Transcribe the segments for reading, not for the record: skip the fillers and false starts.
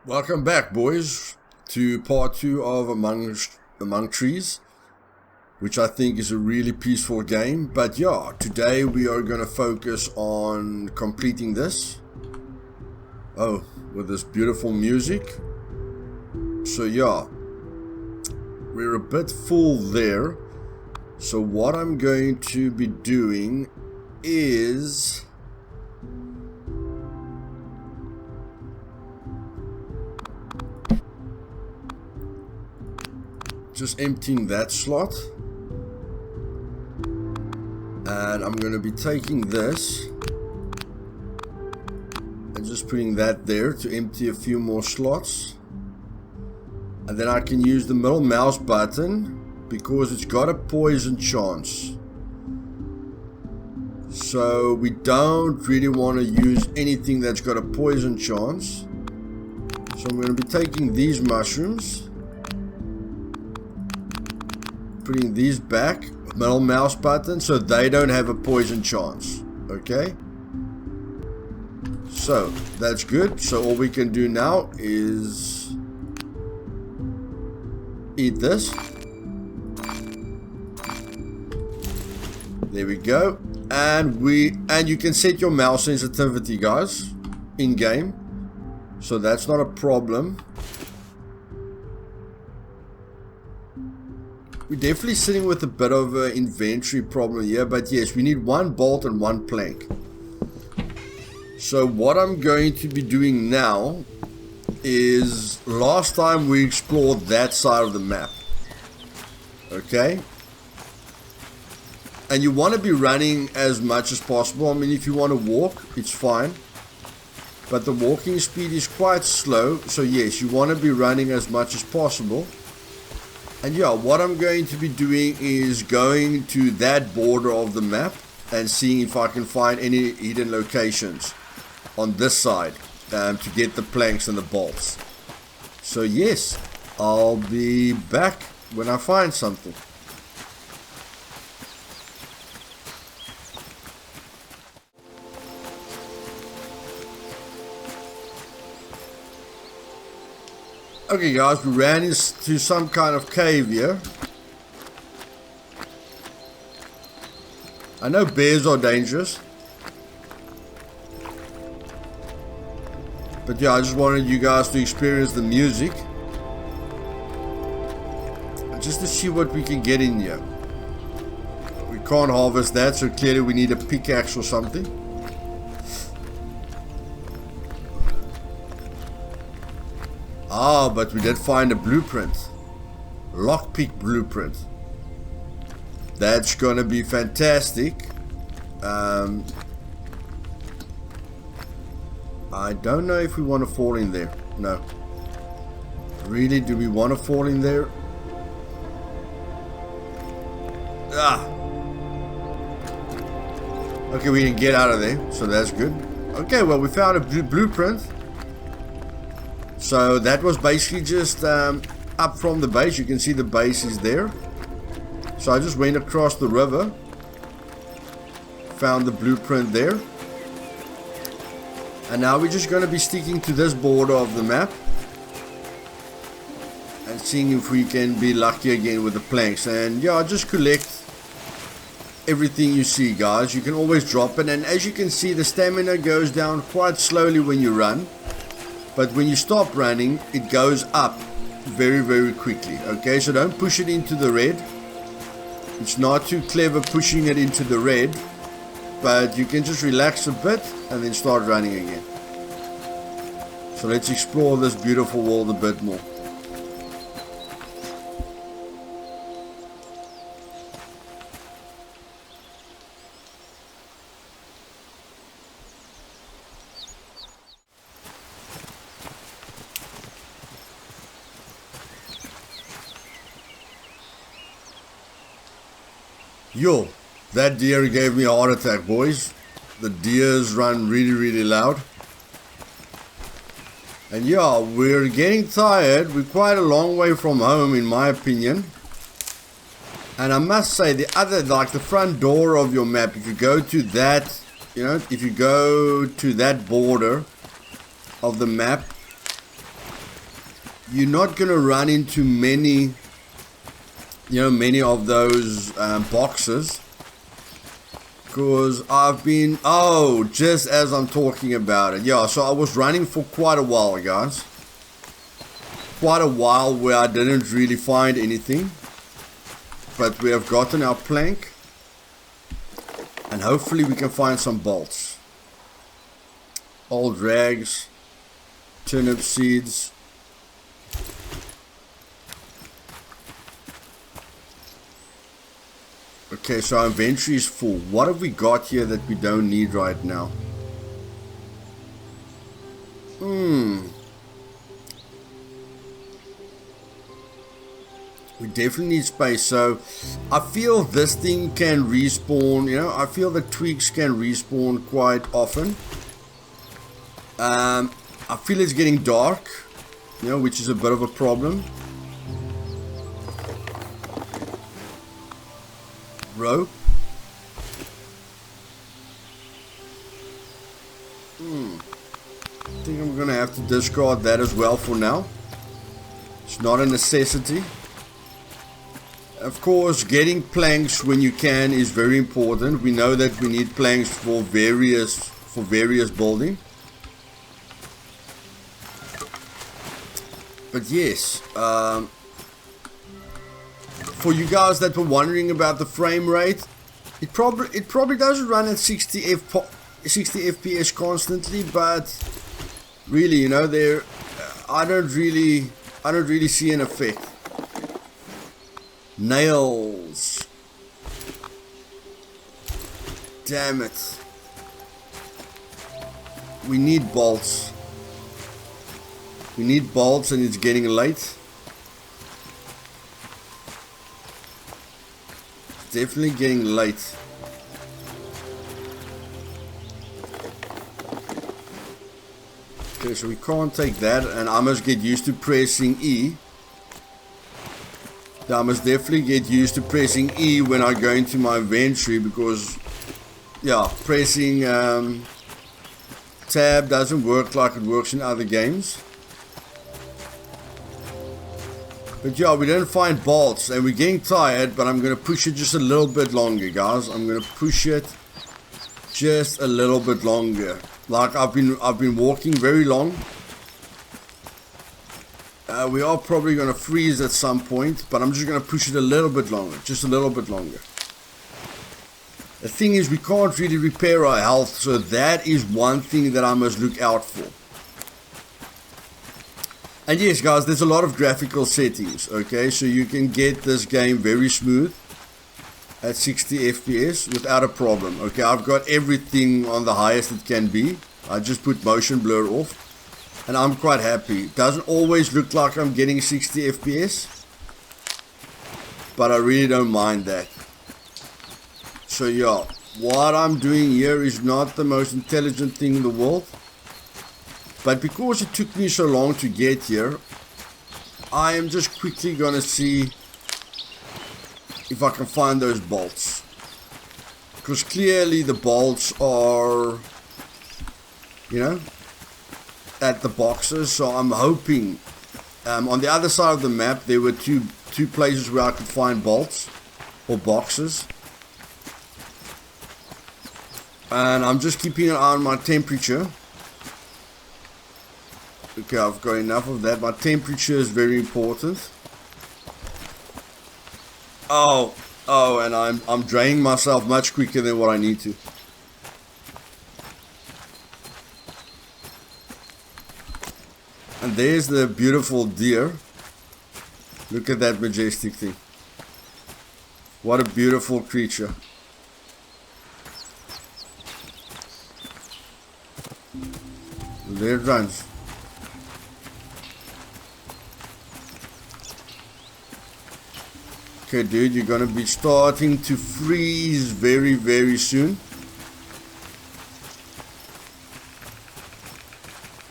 Welcome back, boys, to part 2 of Among Trees, which I think is a really peaceful game. But yeah, today we are going to focus on completing this. Oh, with this beautiful music. So yeah, we're a bit full there. So what I'm going to be doing is just emptying that slot, and I'm going to be taking this and just putting that there to empty a few more slots, and then I can use the middle mouse button because it's got a poison chance, so we don't really want to use anything that's got a poison chance. So I'm going to be taking these mushrooms, putting these back, middle mouse button, so they don't have a poison chance. Okay, so that's good. So all we can do now is eat this. There we go. And you can set your mouse sensitivity, guys, in game, so that's not a problem. We're definitely sitting with a bit of an inventory problem here, but yes, we need one bolt and one plank. So what I'm going to be doing now is, last time we explored that side of the map. Okay? And you want to be running as much as possible. I mean, if you want to walk, it's fine. But the walking speed is quite slow, so yes, you want to be running as much as possible. And yeah, what I'm going to be doing is going to that border of the map and seeing if I can find any hidden locations on this side to get the planks and the bolts. So yes, I'll be back when I find something. Okay guys, we ran into some kind of cave here. I know bears are dangerous, but yeah, I just wanted you guys to experience the music and just to see what we can get in here. We can't harvest that, so clearly we need a pickaxe or something. Ah, but we did find a blueprint. Lockpick blueprint. That's gonna be fantastic. I don't know if we want to fall in there. No. Really, do we want to fall in there? Ah. Okay, we can get out of there, so that's good. Okay, well, we found a blueprint. So that was basically just up from the base. You can see the base is there. So I just went across the river, found the blueprint there, and now we're just going to be sticking to this border of the map and seeing if we can be lucky again with the planks. And yeah, just collect everything you see, guys. You can always drop it, and as you can see, the stamina goes down quite slowly when you run. But when you stop running, it goes up very, very quickly. Okay, so don't push it into the red. It's not too clever pushing it into the red. But you can just relax a bit and then start running again. So let's explore this beautiful world a bit more. Yo, that deer gave me a heart attack, boys. The deers run really, really loud. And yeah, we're getting tired. We're quite a long way from home, in my opinion. And I must say, the front door of your map, if you go to that, if you go to that border of the map, you're not going to run into many, many of those boxes. Because I've been, just as I'm talking about it. Yeah, so I was running for quite a while, guys. Quite a while where I didn't really find anything. But we have gotten our plank. And hopefully we can find some bolts. Old rags. Turnip seeds. Okay, so our inventory is full. What have we got here that we don't need right now? We definitely need space. So I feel this thing can respawn. I feel the twigs can respawn quite often. I feel it's getting dark, which is a bit of a problem. Rope. I think I'm gonna have to discard that as well for now. It's not a necessity. Of course, getting planks when you can is very important. We know that we need planks for various building. But yes, for you guys that were wondering about the frame rate, it probably doesn't run at 60 FPS constantly, but really, there I don't really see an effect. Nails. Damn it. We need bolts. We need bolts, and it's getting late. It's definitely getting late. Okay, so we can't take that, and I must get used to pressing E. I must definitely get used to pressing E when I go into my inventory, because pressing tab doesn't work like it works in other games. But yeah, we didn't find bolts, and we're getting tired, but I'm going to push it just a little bit longer, guys. I'm going to push it just a little bit longer. Like I've been walking very long. We are probably going to freeze at some point, but I'm just going to push it a little bit longer, just a little bit longer. The thing is, we can't really repair our health, so that is one thing that I must look out for. And yes, guys, there's a lot of graphical settings, okay? So you can get this game very smooth at 60 FPS without a problem, okay? I've got everything on the highest it can be. I just put motion blur off, and I'm quite happy. It doesn't always look like I'm getting 60 FPS, but I really don't mind that. So yeah, what I'm doing here is not the most intelligent thing in the world. But because it took me so long to get here, I am just quickly going to see if I can find those bolts. Because clearly the bolts are, at the boxes. So I'm hoping, on the other side of the map, there were two places where I could find bolts or boxes. And I'm just keeping an eye on my temperature. Okay, I've got enough of that. My temperature is very important. Oh, and I'm draining myself much quicker than what I need to. And there's the beautiful deer. Look at that majestic thing. What a beautiful creature. There it runs. Okay, dude, you're gonna be starting to freeze very, very soon.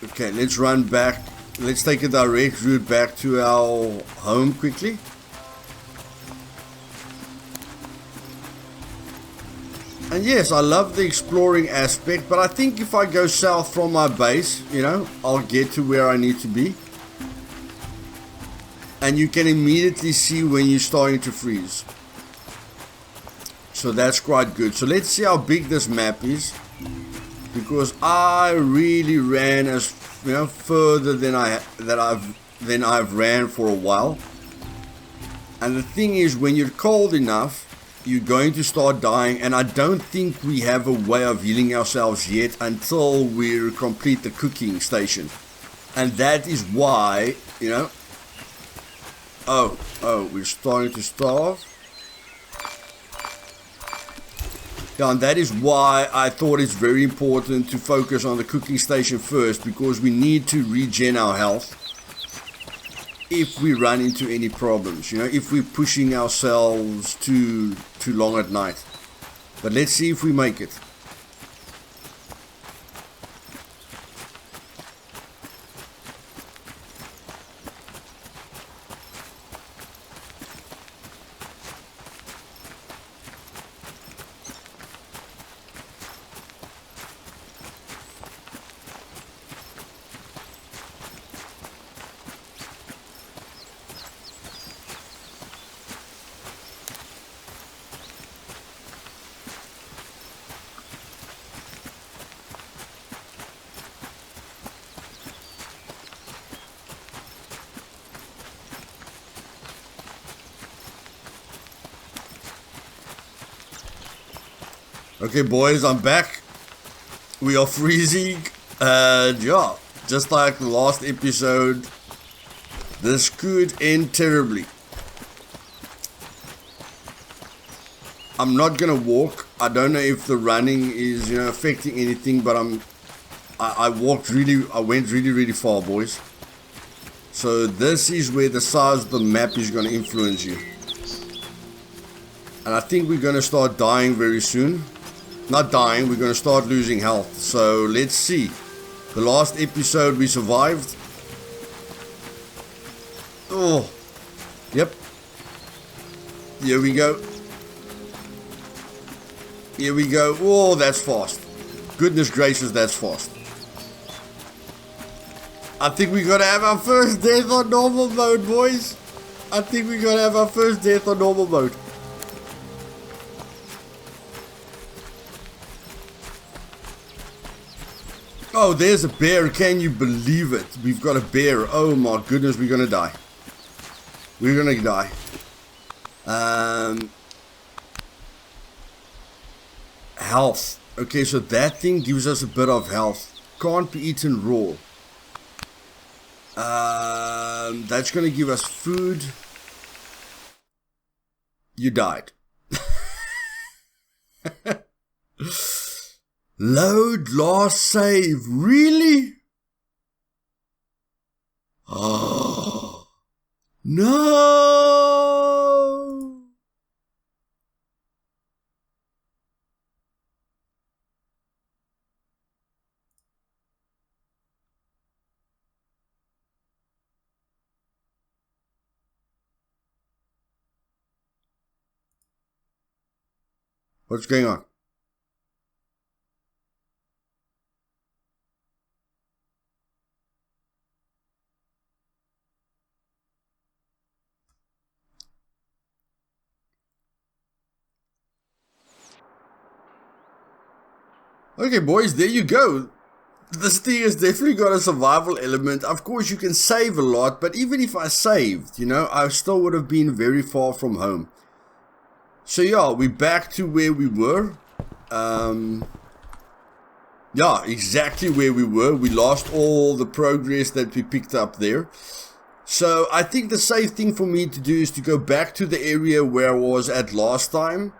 Okay, let's run back. Let's take a direct route back to our home quickly. And yes, I love the exploring aspect, but I think if I go south from my base, I'll get to where I need to be. and you can immediately see when you're starting to freeze. So that's quite good. So let's see how big this map is, because I really ran as further than I've ran for a while. And the thing is, when you're cold enough, you're going to start dying, and I don't think we have a way of healing ourselves yet until we complete the cooking station. And that is why, we're starting to starve. Yeah, and that is why I thought it's very important to focus on the cooking station first, because we need to regen our health if we run into any problems, if we're pushing ourselves too long at night. But let's see if we make it. Okay, boys, I'm back. We are freezing, and yeah, just like the last episode, this could end terribly. I'm not gonna walk. I don't know if the running is affecting anything, but I went really far, boys. So this is where the size of the map is gonna influence you, and I think we're gonna start dying very soon. Not dying, we're going to start losing health. So let's see. The last episode we survived. Oh, yep. Here we go. Here we go. Oh, that's fast. Goodness gracious, that's fast. I think we're going to have our first death on normal mode, boys. I think we're going to have our first death on normal mode. Oh, there's a bear. Can you believe it? We've got a bear. Oh my goodness, we're gonna die. We're gonna die. Health. Okay, so that thing gives us a bit of health. Can't be eaten raw. That's gonna give us food. You died. Load last save. Really? Oh no. What's going on? Okay, boys, there you go. This thing has definitely got a survival element. Of course, you can save a lot, but even if I saved, I still would have been very far from home. So yeah, we're back to where we were. Yeah, exactly where we were. We lost all the progress that we picked up there. So I think the safe thing for me to do is to go back to the area where I was at last time.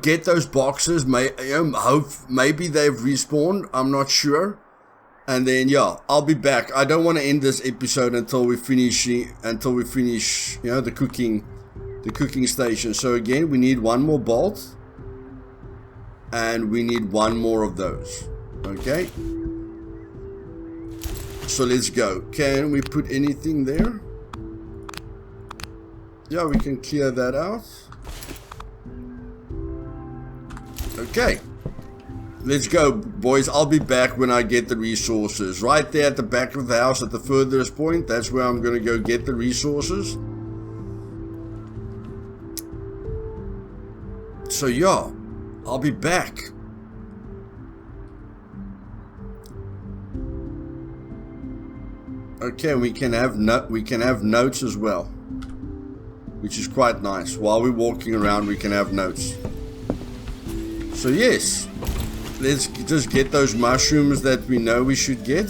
Get those boxes. Maybe they've respawned. I'm not sure. And then yeah, I'll be back. I don't want to end this episode until we finish. The cooking station. So again, we need one more bolt, and we need one more of those. Okay. So let's go. Can we put anything there? Yeah, we can clear that out. Okay. Let's go, boys. I'll be back when I get the resources. Right there at the back of the house at the furthest point. That's where I'm going to go get the resources. So yeah, I'll be back. Okay, we can have notes as well, which is quite nice. While we're walking around, we can have notes. So yes, let's just get those mushrooms that we know we should get.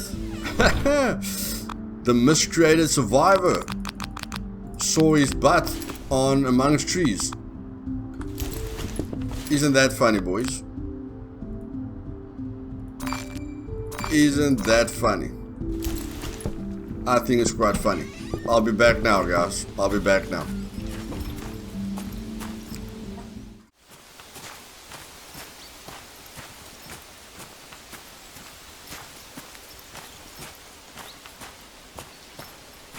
The miscreated survivor saw his butt on amongst trees. Isn't that funny, boys? Isn't that funny? I think it's quite funny. I'll be back now, guys. I'll be back now.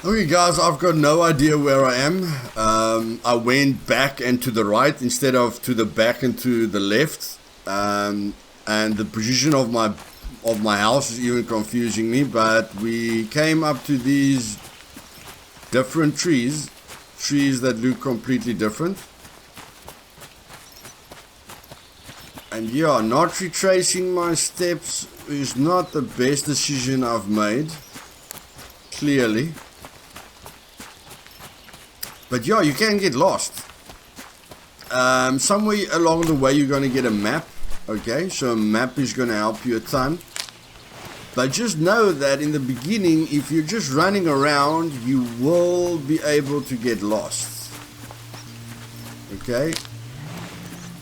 Okay guys, I've got no idea where I am. I went back and to the right instead of to the back and to the left. And the position of my house is even confusing me, but we came up to these different trees that look completely different. And yeah, not retracing my steps is not the best decision I've made, clearly. But yeah, you can get lost. Somewhere along the way you're going to get a map. Okay, so a map is going to help you a ton. But just know that in the beginning, if you're just running around, you will be able to get lost. Okay?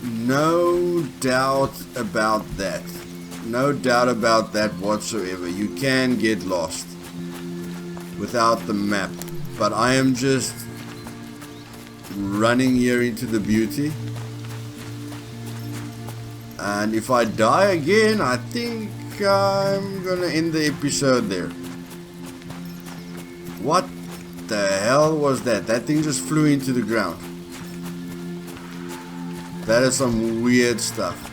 No doubt about that. No doubt about that whatsoever. You can get lost without the map. But I am just running here into the beauty. And if I die again, I think I'm gonna end the episode there. What the hell was that? That thing just flew into the ground. That is some weird stuff.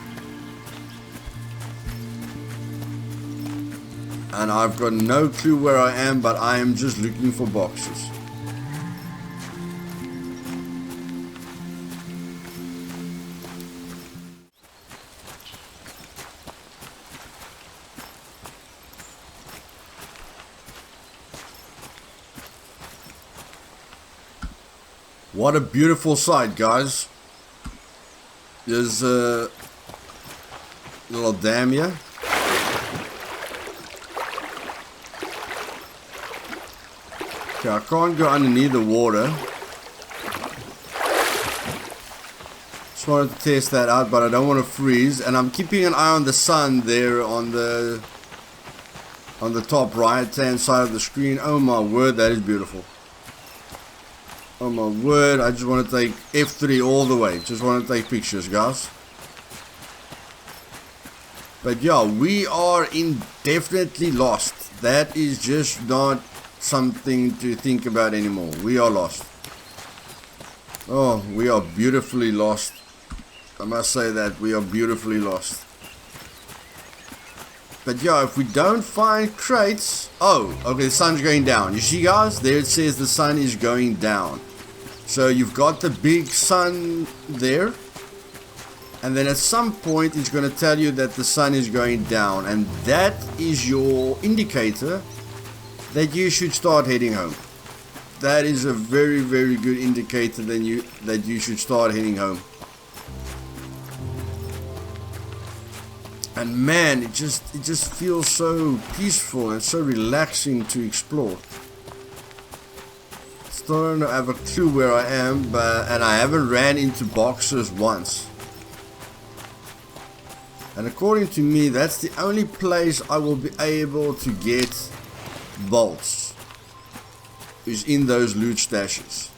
And I've got no clue where I am, but I am just looking for boxes. What a beautiful sight, guys. There's a little dam here. Okay, I can't go underneath the water. Just wanted to test that out, but I don't want to freeze. And I'm keeping an eye on the sun there on the top right hand side of the screen. Oh my word, that is beautiful. Oh my word, I just want to take F3 all the way. Just want to take pictures, guys. But yeah, we are indefinitely lost. That is just not something to think about anymore. We are lost. Oh, we are beautifully lost. I must say that we are beautifully lost. But yeah, if we don't find crates... Oh, okay, the sun's going down. You see, guys? There it says the sun is going down. So you've got the big sun there. And then at some point, it's going to tell you that the sun is going down. And that is your indicator that you should start heading home. That is a very, very good indicator that you should start heading home. And man, it just feels so peaceful and so relaxing to explore. Still don't have a clue where I am, and I haven't ran into boxes once. And according to me, that's the only place I will be able to get bolts, is in those loot stashes.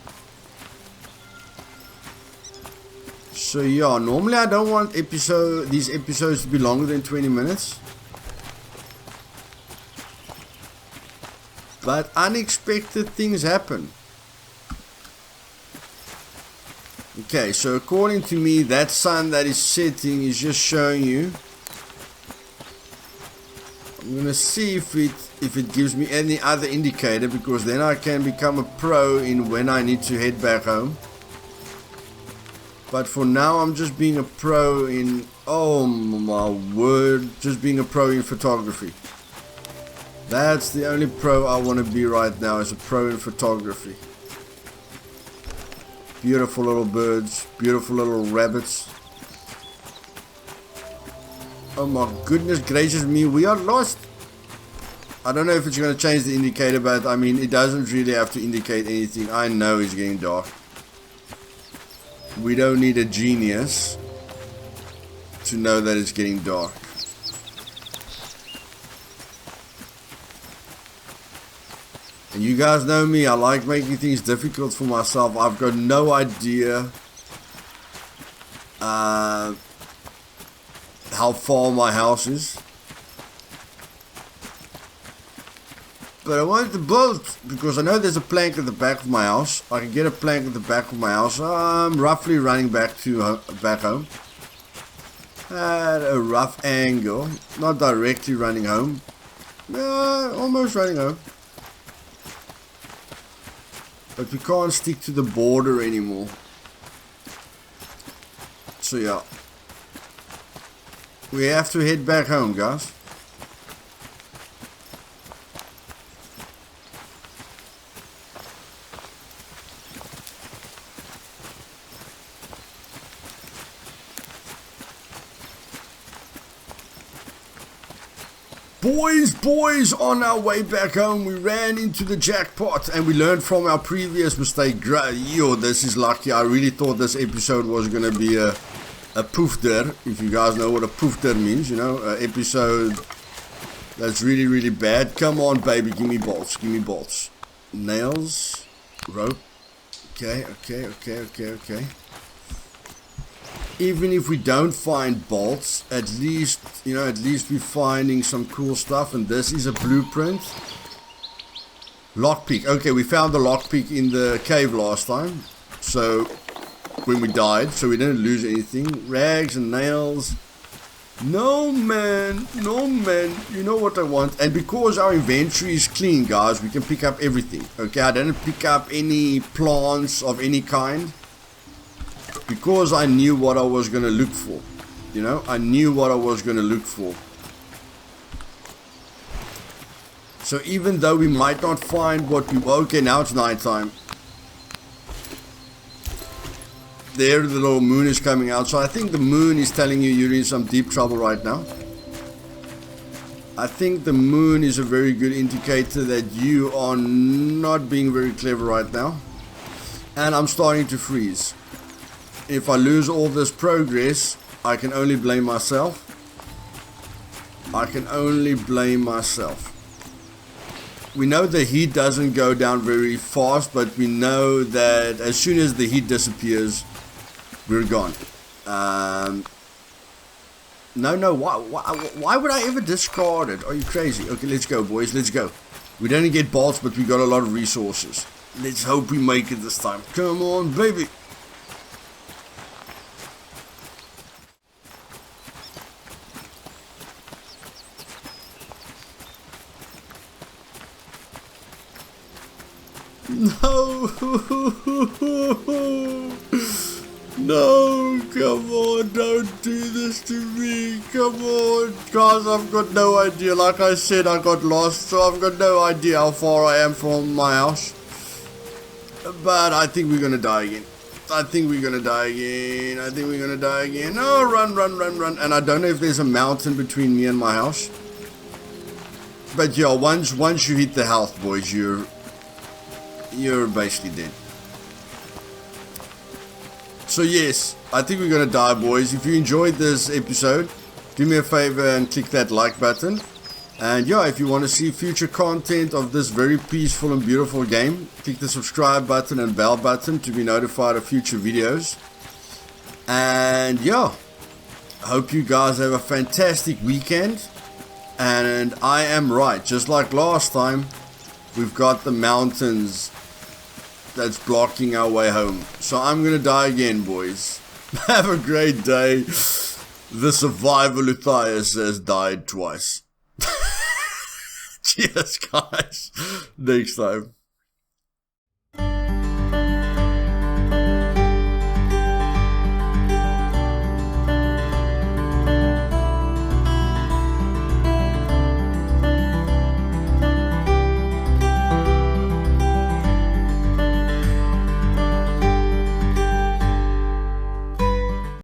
So yeah, normally I don't want these episodes to be longer than 20 minutes. But unexpected things happen. Okay, so according to me, that sun that is setting is just showing you gonna see if it gives me any other indicator, because then I can become a pro in when I need to head back home. But for now, I'm just being a pro in, oh my word, just being a pro in photography. That's the only pro I want to be right now, is a pro in photography. Beautiful little birds, beautiful little rabbits. Oh my goodness gracious me, we are lost. I don't know if it's going to change the indicator, but I mean, it doesn't really have to indicate anything. I know it's getting dark. We don't need a genius to know that it's getting dark. And you guys know me, I like making things difficult for myself. I've got no idea how far my house is. But I wanted to build, because I know there's a plank at the back of my house. I can get a plank at the back of my house. I'm roughly running back home. At a rough angle. Not directly running home. Almost running home. But we can't stick to the border anymore. So yeah. We have to head back home, guys. Boys, on our way back home, we ran into the jackpot and we learned from our previous mistake. Yo, this is lucky. I really thought this episode was going to be a poofder. If you guys know what a poofder means, you know, an episode that's really, really bad. Come on, baby, give me bolts. Nails, rope. Okay. Even if we don't find bolts, at least we're finding some cool stuff. And this is a blueprint. Lockpick. Okay, we found the lockpick in the cave last time. So, when we died, so we didn't lose anything. Rags and nails. No man. You know what I want. And because our inventory is clean, guys, we can pick up everything. Okay, I didn't pick up any plants of any kind. Because I knew what I was going to look for. You know, I knew what I was going to look for. So even though we might not find what we... Okay, now it's nighttime. There, the little moon is coming out. So I think the moon is telling you you're in some deep trouble right now. I think the moon is a very good indicator that you are not being very clever right now. And I'm starting to freeze. If I lose all this progress, I can only blame myself. We know the heat doesn't go down very fast, but we know that as soon as the heat disappears, we're gone. No, why would I ever discard it? Are you crazy? Okay, let's go, boys, let's go. We didn't get bolts, but we got a lot of resources. Let's hope we make it this time. Come on, baby. No, come on, don't do this to me. Come on, guys, I've got no idea. Like I said, I got lost, so I've got no idea how far I am from my house. But I think we're gonna die again. No, run. And I don't know if there's a mountain between me and my house. But yeah, once you hit the health, boys, you're basically dead. So yes, I think we're gonna die, boys. If you enjoyed this episode, do me a favor and click that like button. And yeah, if you want to see future content of this very peaceful and beautiful game, click the subscribe button and bell button to be notified of future videos. And yeah, I hope you guys have a fantastic weekend. And I am right, just like last time, we've got the mountains that's blocking our way home. So I'm gonna die again, boys. Have a great day. The survivor Luthias has died twice. Cheers, guys. Next time.